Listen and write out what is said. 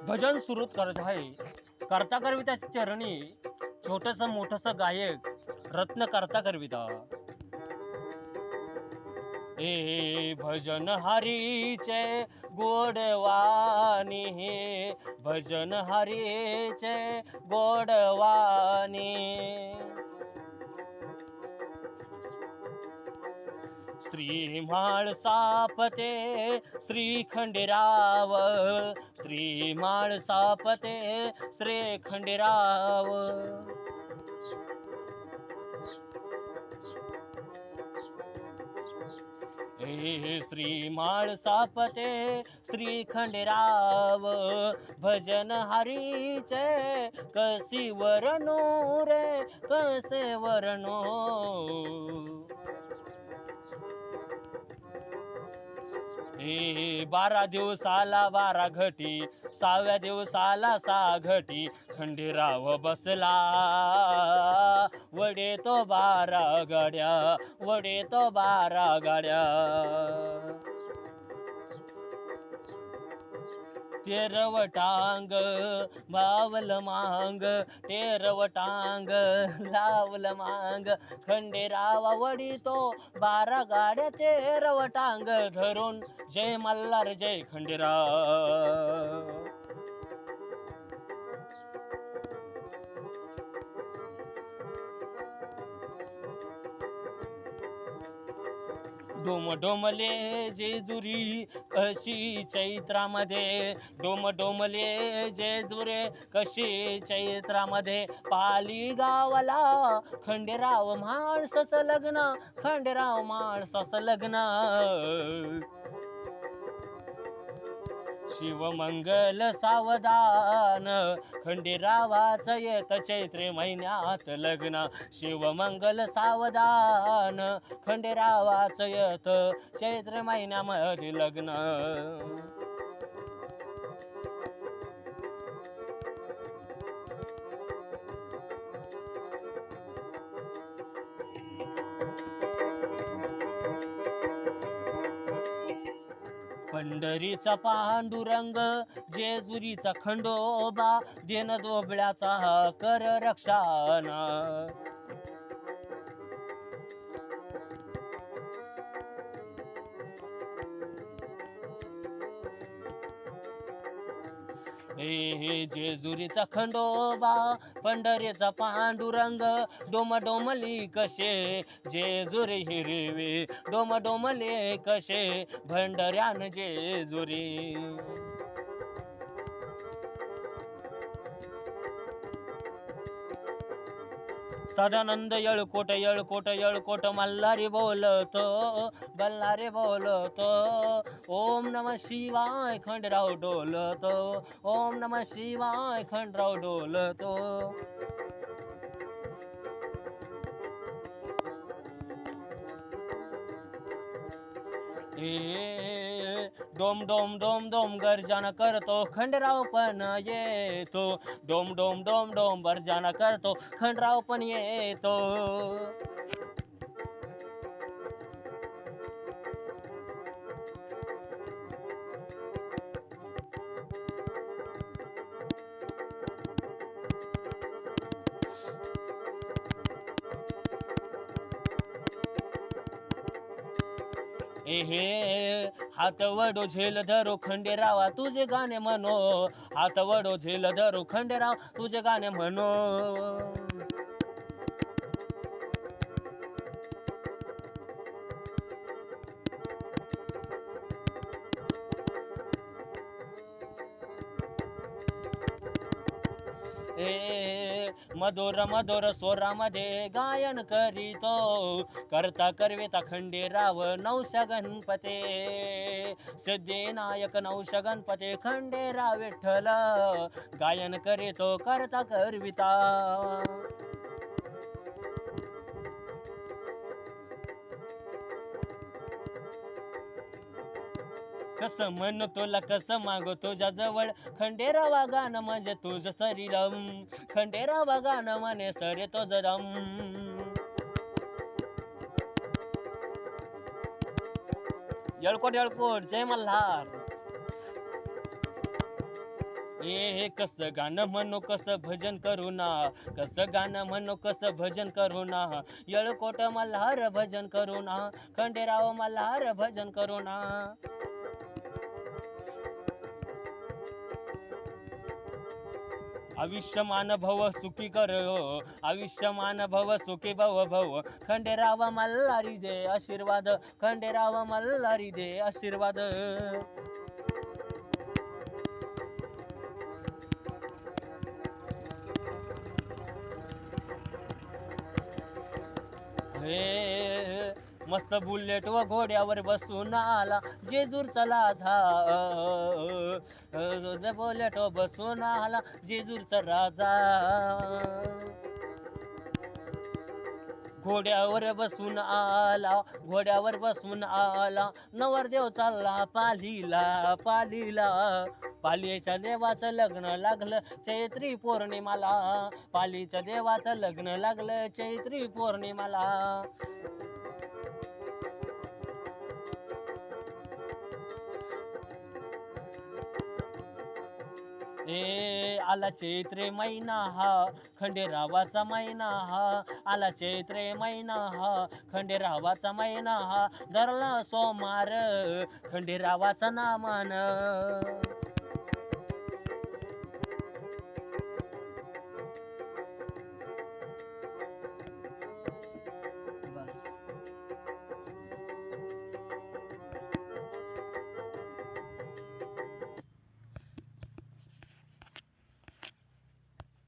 भजन सुरू करत आहे. करता करविता चरणी छोटस मोठस गायक रत्न करता करविता. ए भजन हरीचे गोडवाणी, भजन हरीचे गोडवाणी. श्री माळ सापते श्री खंडेराव, श्री माळ सापते श्री खंडेराव. हे श्री माळ सापते श्री खंडेराव, भजन हरीचे कसी वर्णो रे कसे वर्णो. हे 12 दिवसाला 12 घटी, 6व्या दिवसाला 6 घटी, खंडेराव बसला वडे तो 12 गाड्या, वडे तो 12 गाड्या. 13व टांग बावल मांग, 13व टांग लावल मांग, खंडेरावा वडी तो 12 गाड्या 13व टांग धरून. जय मल्हार जय खंडेराव. डोम डोमले जेजुरी कशी चैत्रामध्ये, डोम डोमले जेजुरे कशी चैत्रामध्ये. पाली गावाला खंडेराव माणसाचं लग्न, खंडेराव माणसाचं लग्न. शिवमंगल सावधान खंडेरावाचं येत चैत्र महिन्यात लग्न. शिवमंगल सावधान खंडेरावाचं येत चैत्र महिन्यामध्ये लग्न. पंढरीचा पांडुरंग जेजुरीचा खंडोबा, देन दोबळ्याचा कर रक्षाना. हे जेजुरीचा खंडोबा पंढरीचा पांडुरंग, डोम डोमली कसे जेजुरी हिरवे, डोम डोमले कसे भंडऱ्यान जेजुरी. सदानंद येळकोट येळकोट येळकोट मल्हारी बोलतो, बल्लारी बोलतो. ओम नमः शिवाय खंडेराव डोलतो, ओम नमः शिवाय खंडेराव डोलतो. डोम डोम डोम डोम गर्जना करतो खंडेराव पण येतो, डोम डोम डोम डोम गर्जना करतो खंडेराव पण येतो. हे हात वडो झेल धरो खंडेरावा तुझे गाणे म्हणो, हात वडो झेल धरो खंडेराव तुझे गाणे म्हणो. मधुर मधुर स्वरामध्ये गायन करीतो, करता करविता खंडेराव नवश गणपते. सिद्धिनायक नवश गणपते खंडेराव विठ्ठल, गायन करीतो करता करविता. कसं म्हणू तुला कसं मागो तुझ्या जवळ, खंडेरावा गाणं म्हणजे तुझं शरीरम, खंडेरावा गाणं म्हणे सरे तुझं दम. येळकोट येळकोट जय मल्हार. ए कसं गाणं म्हणू कसं भजन करू ना, कसं गाणं म्हणू कसं भजन करू ना, येळकोट मल्हार भजन करू ना, खंडेराव मल्हार भजन करू ना. आयुष्यमान भव सुखी कर, आयुष्यमान भव सुखी भव भव, खंडेराव मल्हारी दे आशीर्वाद, खंडेराव मल्हारी दे आशीर्वाद. हे मस्त बुलेट व घोड्यावर बसून आला जेजूरचा राजा, बुलेट व बसून आला जेजूरचा राजा. घोड्यावर बसून आला, घोड्यावर बसून आला, नवरदेव चालला पालीला पालीला. पालीच्या देवाचं लग्न लागलं चैत्री पौर्णिमाला, पालीच्या देवाचं लग्न लागलं चैत्री पौर्णिमाला. ए आला चैत्रे महिना हा, खंडेरावाचा महिना हा, आला चैत्रे महिना हा, खंडेरावाचा महिना हा, धरला सोमार खंडेरावाचा नामान.